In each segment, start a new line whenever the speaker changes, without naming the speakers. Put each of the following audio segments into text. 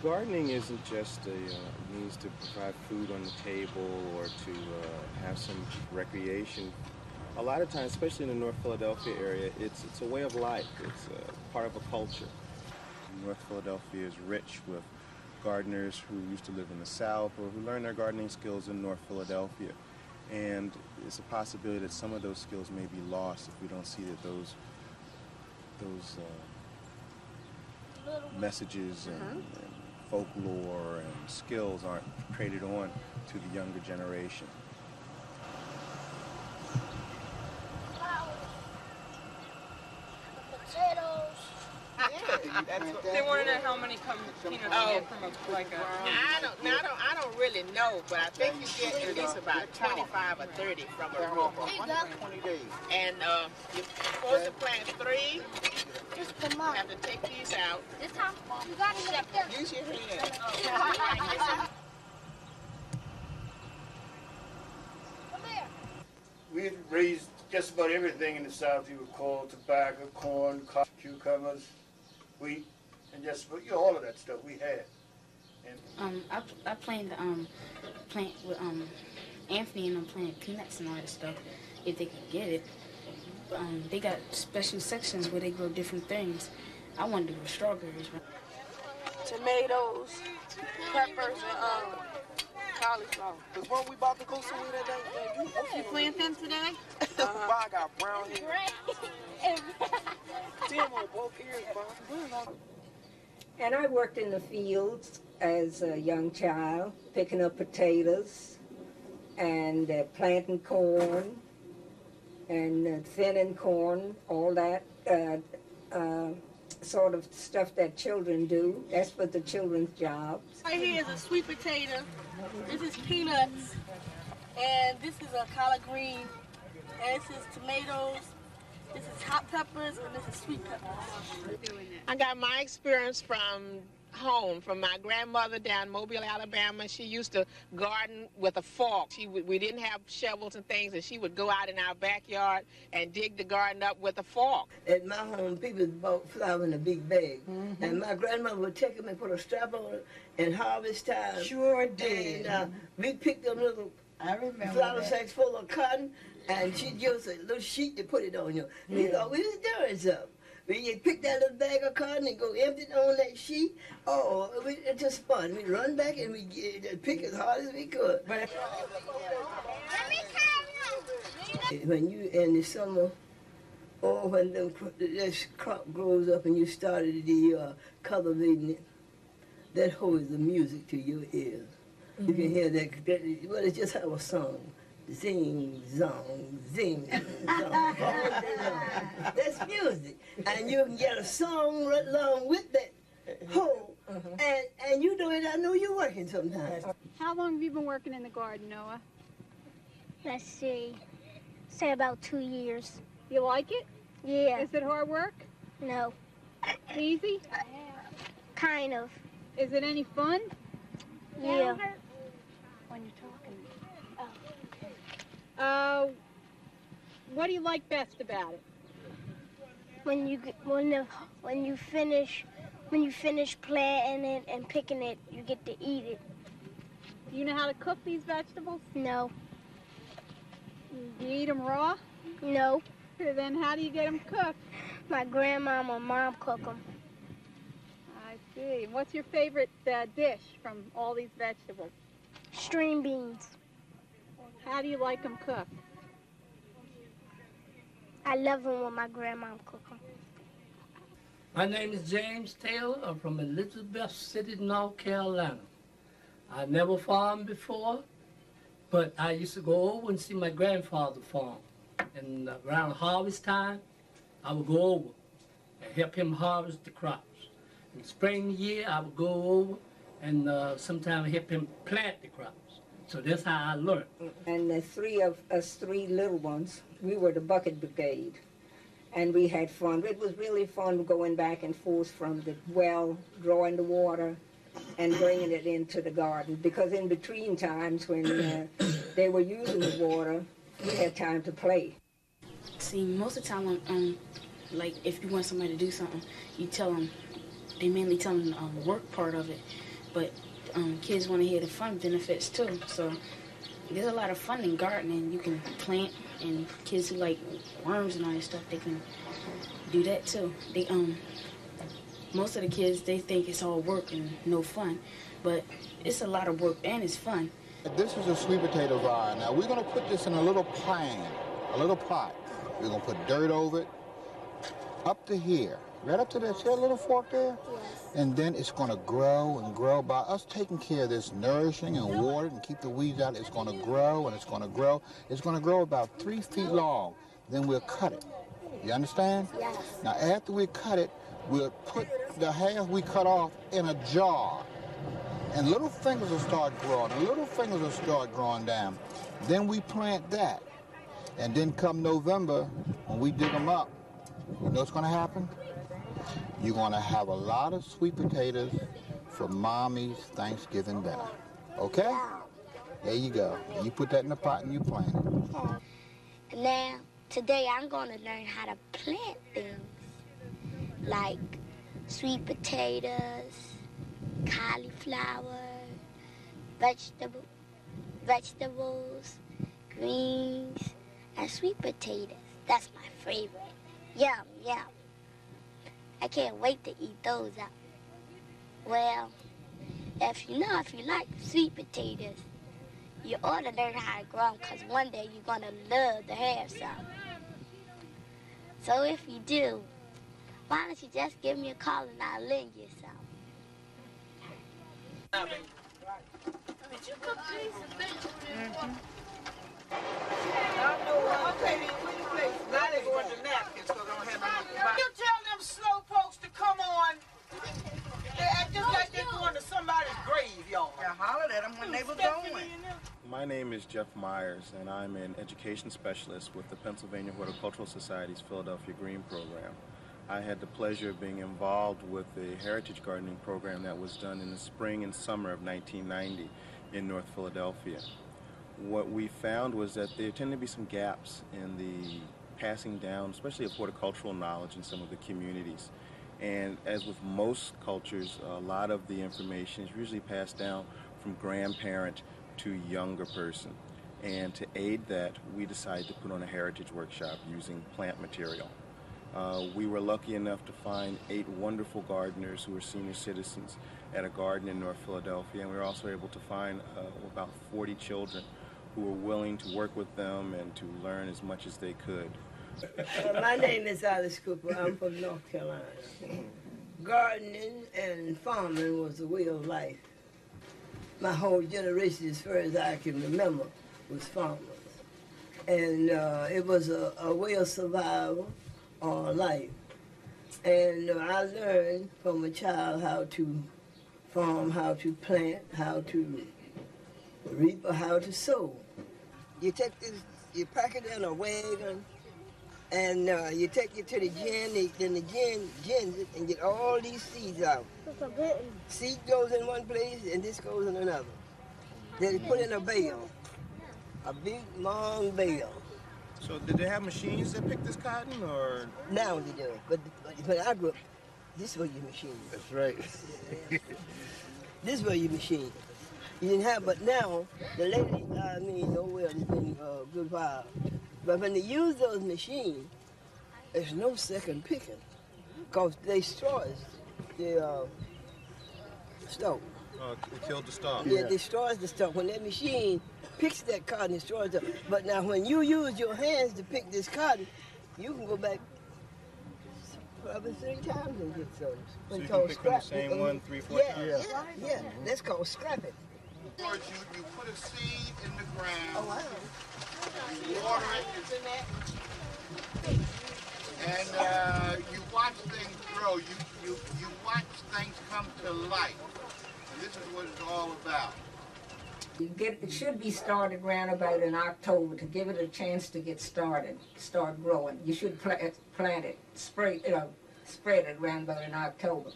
Gardening isn't just a means to provide food on the table or to have some recreation. A lot of times, especially in the North Philadelphia area, it's a way of life. It's part of a culture. North Philadelphia is rich with gardeners who used to live in the South or who learned their gardening skills in North Philadelphia. And it's a possibility that some of those skills may be lost if we don't see that those messages and folklore and skills aren't traded on to the younger generation.
Potatoes.
They want to know how many peanuts you get from
I don't really know, but I think you get at least about 25 or 30 from a row. And you're supposed to plant 3. You have to take these out.
This time, you got to
use your hand.
Come here.
We raised just about everything in the South. You would call tobacco, corn, cucumbers, wheat, and just all of that stuff we had. And
I plant with Anthony and I'm planting peanuts and all that stuff if they could get it. They got special sections where they grow different things. I wanted to grow strawberries.
Tomatoes, peppers, and cauliflower. Because when we about to go somewhere that day,
You plant them today?
I got brown hair. See them on both ears, Bob.
And I worked in the fields as a young child, picking up potatoes and planting corn and thinning corn, all that sort of stuff that children do. That's what the children's jobs.
Right here is a sweet potato. This is peanuts. And this is a collard green. And this is tomatoes. This is hot peppers, and this is sweet peppers.
I got my experience from home, from my grandmother down in Mobile, Alabama. She used to garden with a fork. We didn't have shovels and things, and she would go out in our backyard and dig the garden up with a fork.
At my home, people bought flour in a big bag. And my grandmother would take them and put a strap on it and harvest time.
Sure did.
And we picked them little flour sacks full of cotton, and she'd give us a little sheet to put it on you. We thought we was doing something. We pick that little bag of cotton and go empty it on that sheet. Oh, it's just fun. We run back and we pick as hard as we could. When you in the summer, or when this crop grows up and you started the cultivating it, that holds the music to your ears. You can hear that, well, it's just how a song. Zing, zong, zing, zong. That's music. And you can get a song right along with that whole. And you do it, I know you're working sometimes.
How long have you been working in the garden, Noah?
Let's see. Say about 2 years.
You like it?
Yeah.
Is it hard work?
No.
Easy?
Kind of.
Is it any fun?
Yeah.
When you're talking. What do you like best about it?
When you finish planting it and picking it, you get to eat it.
Do you know how to cook these vegetables?
No.
Do you eat them raw?
No.
Then how do you get them cooked?
My grandma and my mom cook them.
I see. What's your favorite dish from all these vegetables?
String beans.
How do you like them cooked?
I love them when my grandma cooks them.
My name is James Taylor. I'm from Elizabeth City, North Carolina. I never farmed before, but I used to go over and see my grandfather farm. And around harvest time, I would go over and help him harvest the crops. In the spring year, I would go over and sometimes help him plant the crops. So that's how I learned.
And the three of us, 3 little ones, we were the bucket brigade. And we had fun. It was really fun going back and forth from the well, drawing the water, and bringing it into the garden. Because in between times when they were using the water, we had time to play.
See, most of the time, when, like, if you want somebody to do something, you tell them, they mainly tell them the work part of it. but kids want to hear the fun benefits too. So there's a lot of fun in gardening. You can plant, and kids who like worms and all that stuff, they can do that too. They most of the kids, they think it's all work and no fun, but it's a lot of work and it's fun.
This is a sweet potato garden. Now we're going to put this in a little pan, a little pot. We're going to put dirt over it up to here, right up to there. See that little fork there?
Yes.
And then it's going to grow and grow. By us taking care of this, nourishing and watering and keep the weeds out, it's going to grow and it's going to grow. It's going to grow about 3 feet long. Then we'll cut it. You understand?
Yes.
Now after we cut it, we'll put the half we cut off in a jar. And little fingers will start growing, and little fingers will start growing down. Then we plant that. And then come November, when we dig them up, you know what's going to happen? You're going to have a lot of sweet potatoes for Mommy's Thanksgiving dinner. Okay? There you go. You put that in the pot and you plant it.
Okay. Now, today I'm going to learn how to plant things like sweet potatoes, cauliflower, vegetables, greens, and sweet potatoes. That's my favorite. Yum, yum. I can't wait to eat those up. Well, if you like sweet potatoes, you ought to learn how to grow them, because one day you're going to love to have some. So if you do, why don't you just give me a call and I'll lend you some. Did you cook these?
Okay, now they go into napkins because I don't have enough. You tell them slow folks to come on. They act just like they're going to somebody's graveyard. I hollered at them when they were going.
My name is Jeff Myers, and I'm an education specialist with the Pennsylvania Horticultural Society's Philadelphia Green Program. I had the pleasure of being involved with the heritage gardening program that was done in the spring and summer of 1990 in North Philadelphia. What we found was that there tended to be some gaps in the passing down, especially of horticultural knowledge in some of the communities. And as with most cultures, a lot of the information is usually passed down from grandparent to younger person. And to aid that, we decided to put on a heritage workshop using plant material. We were lucky enough to find 8 wonderful gardeners who were senior citizens at a garden in North Philadelphia, and we were also able to find about 40 children who were willing to work with them and to learn as much as they could.
My name is Alice Cooper. I'm from North Carolina. Gardening and farming was the way of life. My whole generation, as far as I can remember, was farmers. And it was a way of survival or life. And I learned from a child how to farm, how to plant, how to reap, or how to sow. You take this, you pack it in a wagon, and you take it to the gin, then the gin gins it and get all these seeds out. Seed goes in one place and this goes in another. Then put in a bale, a big long bale.
So did they have machines that pick this cotton, or?
Now they do, but when I grew up, this was your machine.
That's right.
This was your machine. You didn't have, but now, the lady, it's been a good while. But when they use those machines, there's no second picking, because they destroys the stalk.
It killed the stalk.
Yeah, it destroys the stalk. When that machine picks that cotton, it destroys it. But now when you use your hands to pick this cotton, you can go back probably 3 times and get some.
So you can pick from the same one 3, 4 times?
Yeah. That's called scrapping.
You put a seed in the ground, you water it, and you watch things grow. You watch things come to life. And this is what it's all about.
It should be started around about in October to give it a chance to get started, start growing. You should plant it, spread it around about in October.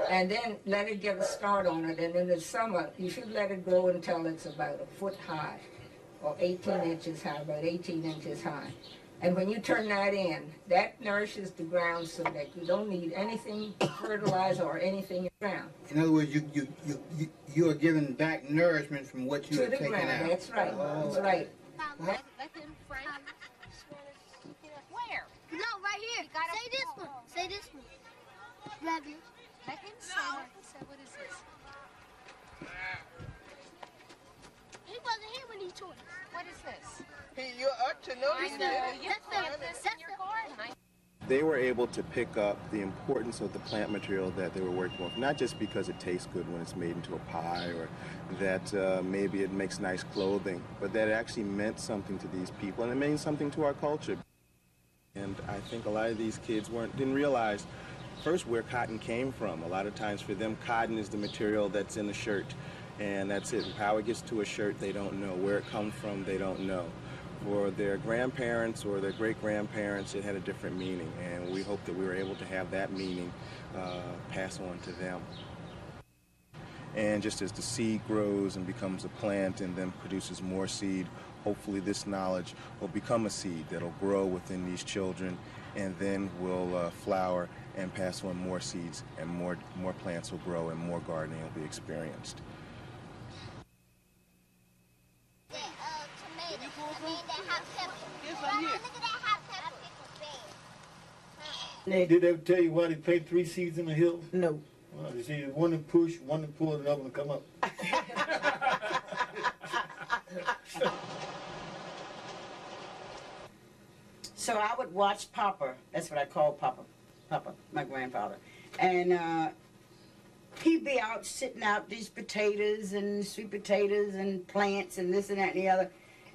And then let it get a start on it, and in the summer, you should let it grow until it's about 1 foot high, or 18 inches high, about 18 inches high. And when you turn that in, that nourishes the ground so that you don't need anything fertilizer or anything in the ground.
In other words, you are giving back nourishment from what you
To
have
the
taken
ground,
out.
that's right.
Oh.
That's right.
Where? No, right here. Say this one. Say this one. Grab you. Let him say. Let him say. What is this? He wasn't here when he told us. What is this?
You ought to know this.
I know. You plant this in your garden.
They were able to pick up the importance of the plant material that they were working with, not just because it tastes good when it's made into a pie or that maybe it makes nice clothing, but that it actually meant something to these people and it means something to our culture. And I think a lot of these kids didn't realize first where cotton came from. A lot of times for them, cotton is the material that's in a shirt, and that's it. How it gets to a shirt, they don't know. Where it comes from, they don't know. For their grandparents or their great-grandparents, it had a different meaning, and we hope that we were able to have that meaning pass on to them. And just as the seed grows and becomes a plant and then produces more seed, hopefully this knowledge will become a seed that'll grow within these children and then will flower and pass on more seeds, and more plants will grow and more gardening will be experienced.
Did they ever tell you why they planted 3 seeds in the hill?
No.
Well, they say one to push, one to pull, and the other one to come up.
So I would watch Papa. That's what I call Papa. Papa, my grandfather. And he'd be out sitting out these potatoes and sweet potatoes and plants and this and that and the other.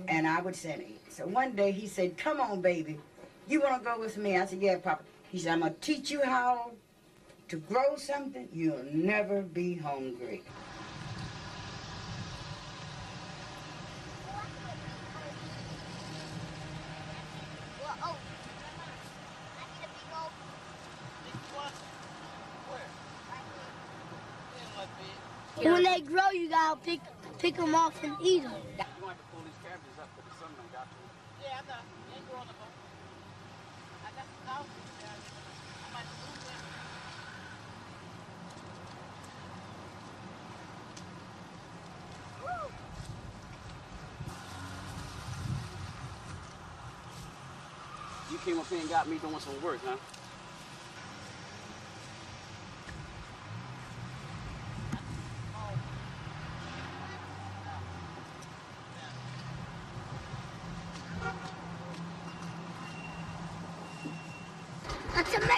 And I would send it. So one day he said, "Come on, baby. You want to go with me?" I said, "Yeah, Papa." He said, "I'm going to teach you how to grow something. You'll never be hungry."
When they grow, you gotta pick them off and eat them.
You came up here and got me doing some work, huh?
A tomato!